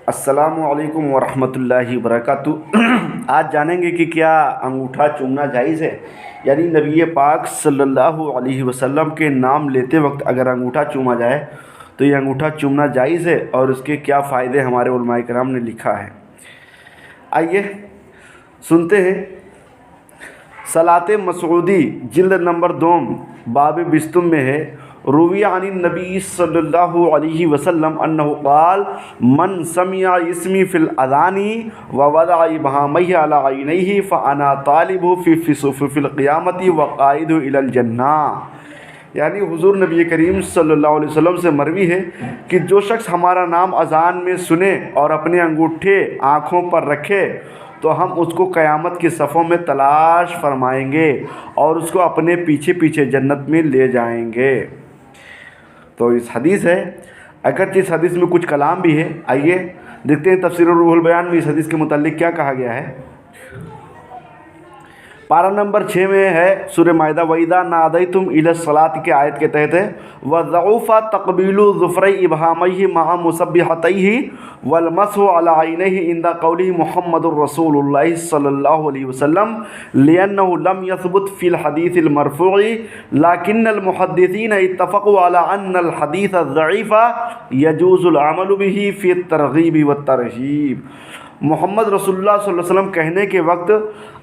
अस्सलामु अलैकुम वरहमतुल्लाहि वबरकातुह। आज जानेंगे कि क्या अंगूठा चूमना जायज़ है, यानी नबी पाक सल्लल्लाहु अलैहि वसल्लम के नाम लेते वक्त अगर अंगूठा चूमा जाए तो ये अंगूठा चूमना जायज़ है और उसके क्या फ़ायदे हमारे उलमाए किराम ने लिखा है। आइए सुनते हैं। सलाते मसऊदी जिल्द नंबर 2 बाब बिस्तुम में है, रुविया अन नबी सल्लल्लाहु अलैहि वसल्लम अन्नहु क़ाल मन समिया इसमी फ़िल अज़ानी व वदअ इबहामैहि अला ऐनैहि फ़अना तालिबु फ़िल क़ियामति व क़ाइदु इलल जन्नह। यानी हुज़ूर नबी करीम सल्लल्लाहु अलैहि वसल्लम से मरवी है कि जो शख्स हमारा नाम अज़ान में सुने और अपने अंगूठे आँखों पर रखे तो हम उसको क़यामत की सफ़ों में तलाश फरमाएंगे और उसको अपने पीछे पीछे जन्नत में ले जाएंगे। तो इस हदीस है, अगरचे इस हदीस में कुछ कलाम भी है। आइए देखते हैं तफसीर रूहुल बयान में इस हदीस के मुतालिक क्या कहा गया है। पारा नंबर 6 में है सूरह माइदा वइदा नादैतुम इला सलात के आयत के तहत है वज़ऊफ़ा तक़बीलु ज़ुफ़रै इबहामैहि मआ मुसब्बिहतैहि वल मसहु अला ऐनैहि इंदा क़ौलिहि मुहम्मदुर रसूलुल्लाह सल्लल्लाहु अलैहि वसल्लम लिअन्नहु लम यसबुत फ़िल हदीसिल मरफ़ूइ लाकिन्नल मुहद्दिसीन इत्तफ़क़ू अला अन्नल हदीस अज़्ज़ईफ़ा यजूज़ुल अमलु बिही फ़ी तरग़ीब व तरहीब। मोहम्मद रसूलुल्लाह सल्लल्लाहु अलैहि वसल्लम कहने के वक्त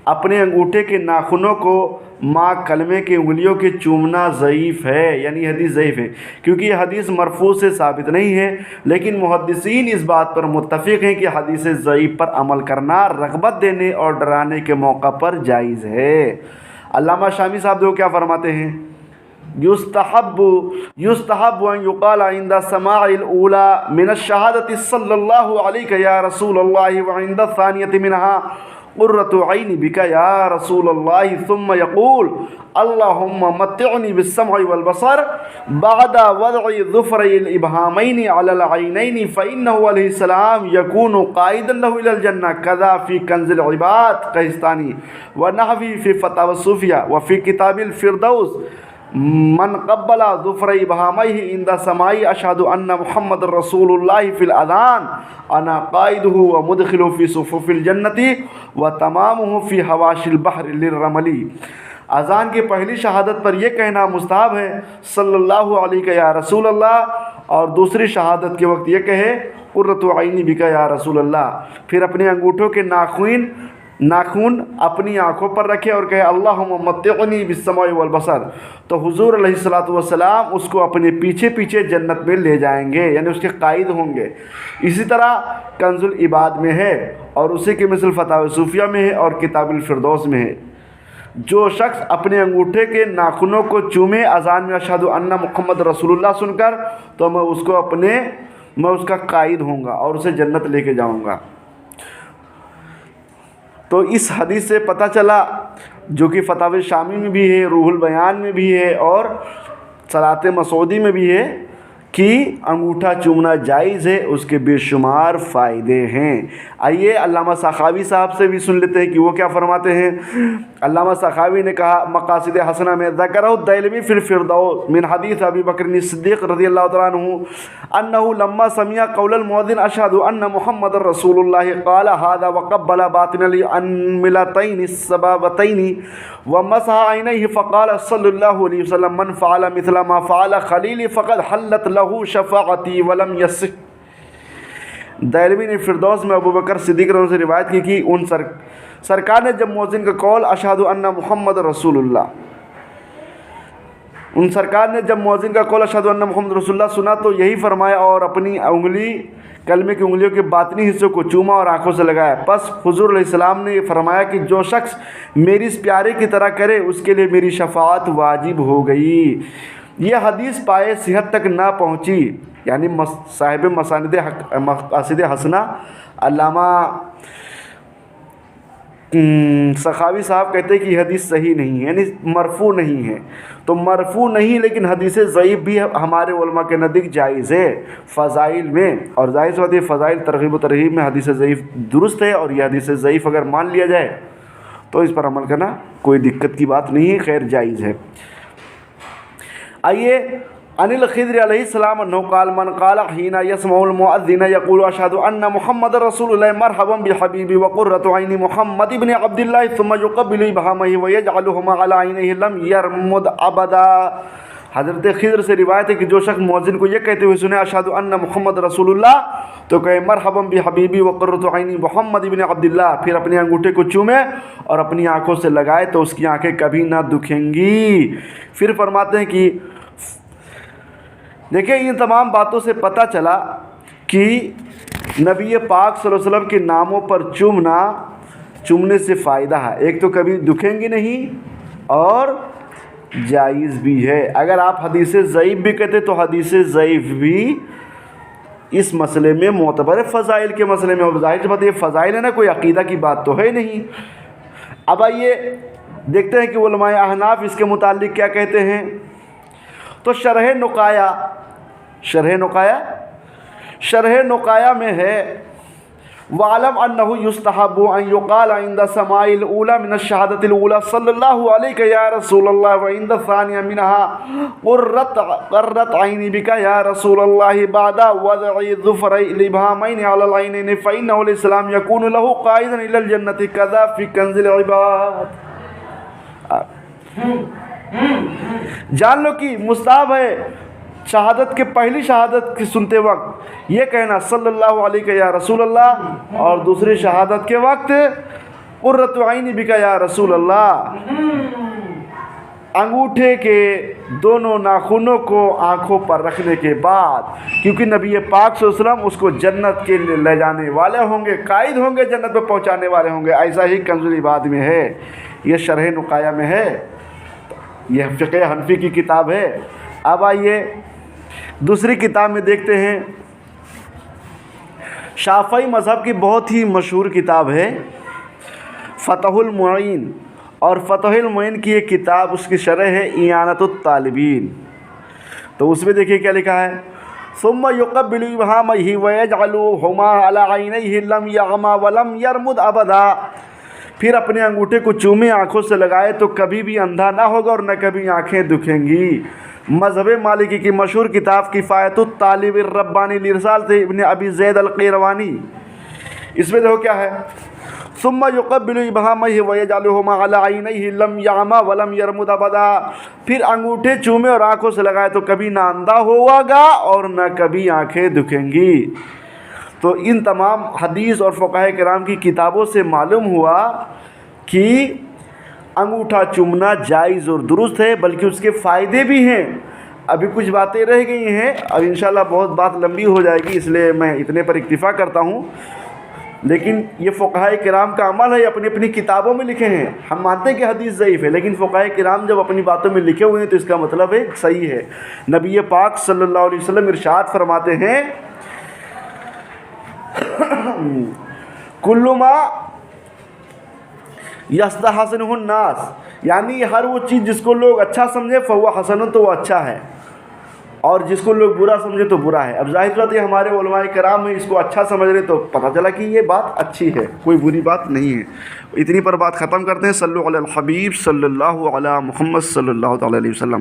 अपने अंगूठे के नाखूनों को माँ कलमे के उंगलियों के चूमना ज़ईफ़ है, यानी हदीस ज़ईफ़ है क्योंकि यह हदीस मरफ़ू से साबित नहीं है। लेकिन मुहद्दिसीन इस बात पर मुत्तफ़िक़ हैं कि हदीस ज़ईफ़ पर अमल करना रग़बत देने और डराने के मौका पर जायज़ है। अल्लामा शामी साहब देखो क्या फ़रमाते हैं, युस्तहब्बु अन युक़ाल इंदा समाइल ऊला मिनश शहादति सल्लल्लाहु अलैहि या रसूलल्लाह व इंदा सानियति मिनहा क़ुर्रतु ऐनी बिका या रसूलल्लाह सुम्मा यक़ूल अल्लाहुम्मा मत्तिअनी बिस्समइ वल बसर बअदा वदअ ज़ुफ़रैल इबहामैनि अलल ऐनैनि फ़इन्नहु अलैहि सलाम यकूनु क़ाइदन लहु इलल जन्नह कज़ा फ़ी कंज़िल इबाद क़हिस्तानी व नहवी फ़ी फ़तावा सूफ़िया व फ़ी किताबिल फ़िरदौस मन क़ब्बला ज़ुफ़रै इबहामैहि इंदा समाई अशहदु अन्ना मुहम्मदुर रसूलुल्लाह फ़िल अज़ान अना क़ाइदुहु व मुदख़िलुहु फ़ी सुफ़ुफ़िल जन्नति व तमामुहु फ़ी हवाशिल बहरि लिर्रमली। अज़ान की पहली शहादत पर यह कहना मुस्ताहब है सल्लल्लाहु अलैहि या रसूलल्लाह, और दूसरी शहादत के वक्त यह कहे क़ुर्रतु ऐनी बिका या रसूलल्लाह। फिर अपने अंगूठों के नाखून अपनी आँखों पर रखे और कहे अल्लाहुम्मा मत्तिअनी बिस्समइ वल बसर, तो हुज़ूर अलैहिस्सलातु वस्सलाम उसको अपने पीछे पीछे जन्नत में ले जाएंगे, यानी उसके कायद होंगे। इसी तरह कंज़ुल इबाद में है और उसी के मिसल फ़तावा सूफ़िया में है और किताबुल फ़िरदौस में है। जो शख्स अपने अंगूठे के नाखूनों को चूमे अज़ान में अशहदु अन्ना मुहम्मद रसूलुल्लाह सुनकर, तो मैं उसका कायद होऊंगा और उसे जन्नत लेके जाऊंगा। तो इस हदीस से पता चला, जो कि फ़तावा शामी में भी है, रूहुल बयान में भी है और सलाते मसऊदी में भी है, कि अंगूठा चूमना जायज़ है, उसके बेशुमार फ़ायदे हैं। आइए अल्लामा सखावी साहब से भी सुन लेते हैं कि वो क्या फ़रमाते हैं। अल्लामा सखावी ने कहा मक़ासिद हसना में ज़करहु दैलमी फ़िल फ़िरदौस मिन हदीस अबी बकर सिद्दीक़ रज़ियल्लाहु तआला अन्हु अन्नहु लम्मा समिया क़ौलल मुअज़्ज़िन अशहदु अन्ना मुहम्मदुर रसूलुल्लाह क़ाल हाज़ा व क़ब्बला बातिनल अन्मिलतैनि सबाबतैनि व मसहा ऐनैहि फ़क़ाल सल्लल्लाहु अलैहि वसल्लम मन फ़अल मिथला मा फ़अल खलीली फ़क़द हल्लत लहू शफ़ाअती वलम यसिह। दैलवी ने फ़िरदौस में अबू बकर सिद्दीक़ से रिवायत की कि उन सरकार ने जब मुअज़्ज़िन का कौल अशहदु अन्ना मुहम्मद रसूलुल्लाह, उन सरकार ने जब मुअज़्ज़िन का कौल अशहदु अन्ना मुहम्मद रसूलुल्लाह सुना तो यही फरमाया और अपनी उंगली कलमे की उंगलियों के बातनी हिस्सों को चूमा और आंखों से लगाया। बस हुज़ूर अलैहिस्सलाम ने फरमाया कि जो शख्स मेरी इस प्यारे की तरह करे उसके लिए मेरी शफ़ाअत वाजिब हो गई। यह हदीस पाए सेहत तक ना पहुँची, यानी साहिब मक़ासिद हसना अल्लामा सखावी साहब कहते हैं कि हदीस सही नहीं है, यानी मरफ़ू नहीं है। तो मरफ़ू नहीं, लेकिन हदीस ज़ईफ़ भी हमारे उलमा के नज़दीक जायज़ है फ़ज़ाइल में, और ज़ाहिर सी बात है फ़ज़ाइल तरग़ीब व तरहीब में हदीस ज़ईफ़ दुरुस्त है, और यह हदीस ज़ईफ़ अगर मान लिया जाए तो इस पर अमल करना कोई दिक्कत की बात नहीं है, खैर जायज़ है। आइए عن الخضر علیہ السلام انه قال من قال حين يسمع المؤذن يقول اشهد ان محمد رسول الله مرحبا بحبيبي وقرة عين محمد بن عبد الله ثم يقبل ابهامه ويجعلهما على عينيه لم يرمد ابدا. حضرت خضر سے روایت ہے کہ جو شخص مؤذن کو یہ کہتے ہوئے سنے اشہد ان محمد رسول اللہ تو کہے مرحبا بحبیبی وقرۃ عینی محمد بن عبد اللہ، پھر اپنے انگوٹھے کو چومے اور اپنی آنکھوں سے لگائے تو اس کی آنکھیں کبھی نہ دکھیں گی. پھر فرماتے ہیں کہ دیکھیں ان تمام باتوں سے پتہ چلا کہ نبی پاک صلی اللہ علیہ وسلم کے ناموں پر چومنے سے فائدہ ہے. ایک تو کبھی دکھیں گے نہیں اور جائز بھی ہے. اگر آپ حدیث ضعیف بھی کہتے تو حدیث ضعیف بھی اس مسئلے میں معتبر ہے، فضائل کے مسئلے میں. ظاہر بات یہ فضائل ہے نا، کوئی عقیدہ کی بات تو ہے نہیں. اب آئیے دیکھتے ہیں کہ علماء احناف اس کے متعلق کیا کہتے ہیں. تو شرح نقایا میں ہے وَعَلَمْ أَنَّهُ يُسْتَحَبُّ أَنْ يُقَالَ عِنْدَ سَمَاعِ الْأُولَى مِنَ الشَّهَادَةِ الْأُولَى صَلَّى اللَّهُ عَلَيْكَ يَا رَسُولَ اللَّهِ وَعِنْدَ الثَّانِيَةِ مِنْهَا قُرَّةُ عَيْنِي بِكَ يَا رَسُولَ اللَّهِ بَعْدَ وَضْعِ الظُّفْرَيْنِ الْإِبْهَامَيْنِ عَلَى الْعَيْنَيْنِ فَإِنَّهُ الْإِسْلَامُ يَكُونُ لَهُ قَائِدًا إِلَى الْجَنَّةِ كَذَا فِي كَنْزِ الْعِبَادِ. جان لو کہ مستحب ہے شہادت کے پہلی شہادت کی سنتے وقت یہ کہنا صلی اللہ علیہ یا رسول اللہ، اور دوسری شہادت کے وقت قرۃ عینی بک یا رسول اللہ. انگوٹھے کے دونوں ناخنوں کو آنکھوں پر رکھنے کے بعد، کیونکہ نبی پاک صلی اللہ علیہ وسلم اس کو جنت کے لے جانے والے ہوں گے، قائد ہوں گے، جنت میں پہنچانے والے ہوں گے. ایسا ہی کنز العباد میں ہے، یہ شرح نقایا میں ہے، یہ فقہ حنفی کی کتاب ہے. اب آئیے دوسری کتاب میں دیکھتے ہیں. شافعی مذہب کی بہت ہی مشہور کتاب ہے فتح المعین، اور فتح المعین کی ایک کتاب اس کی شرح ہے اعانۃ الطالبین. تو اس میں دیکھیے کیا لکھا ہے. ثم يقبل ابهامه ويجعلهما على عينيه لم يغمى ولم يرمد ابدا. پھر اپنے انگوٹھے کو چومے، آنکھوں سے لگائے تو کبھی بھی اندھا نہ ہوگا اور نہ کبھی آنکھیں دکھیں گی. مذہب مالکی کی مشہور کتاب کفایت الطالب الربانی لرسالۃ ابن ابی زید القیروانی، اس میں دیکھو کیا ہے. ثم يقبل ابهامه ويجعلهما على عينيه لم يغمى ولم يرمد ابدا. پھر انگوٹھے چومے اور آنکھوں سے لگائے تو کبھی نہ اندھا ہوگا اور نہ کبھی آنکھیں دکھیں گی. تو ان تمام حدیث اور فقہاء کرام کی کتابوں سے معلوم ہوا کہ انگوٹھا چومنا جائز اور درست ہے، بلکہ اس کے فائدے بھی ہیں. ابھی کچھ باتیں رہ گئی ہیں، اب انشاءاللہ بہت بات لمبی ہو جائے گی، اس لیے میں اتنے پر اکتفا کرتا ہوں. لیکن یہ فقہاء کرام کا عمل ہے، اپنی اپنی کتابوں میں لکھے ہیں. ہم مانتے ہیں کہ حدیث ضعیف ہے، لیکن فقہاء کرام جب اپنی باتوں میں لکھے ہوئے ہیں تو اس کا مطلب ہے صحیح ہے. نبی پاک صلی اللہ علیہ وسلم ارشاد فرماتے ہیں کل ما یستحسنہ الناس، یعنی ہر وہ چیز جس کو لوگ اچھا سمجھے فہو حسن، تو وہ اچھا ہے، اور جس کو لوگ برا سمجھے تو برا ہے. اب ظاہر بات یہ ہمارے علماء کرام میں اس کو اچھا سمجھ رہے تو پتہ چلا کہ یہ بات اچھی ہے، کوئی بری بات نہیں ہے. اتنی پر بات ختم کرتے ہیں. صلو علی الحبیب صلی اللہ علی محمد صلی اللہ تعالی علیہ وسلم.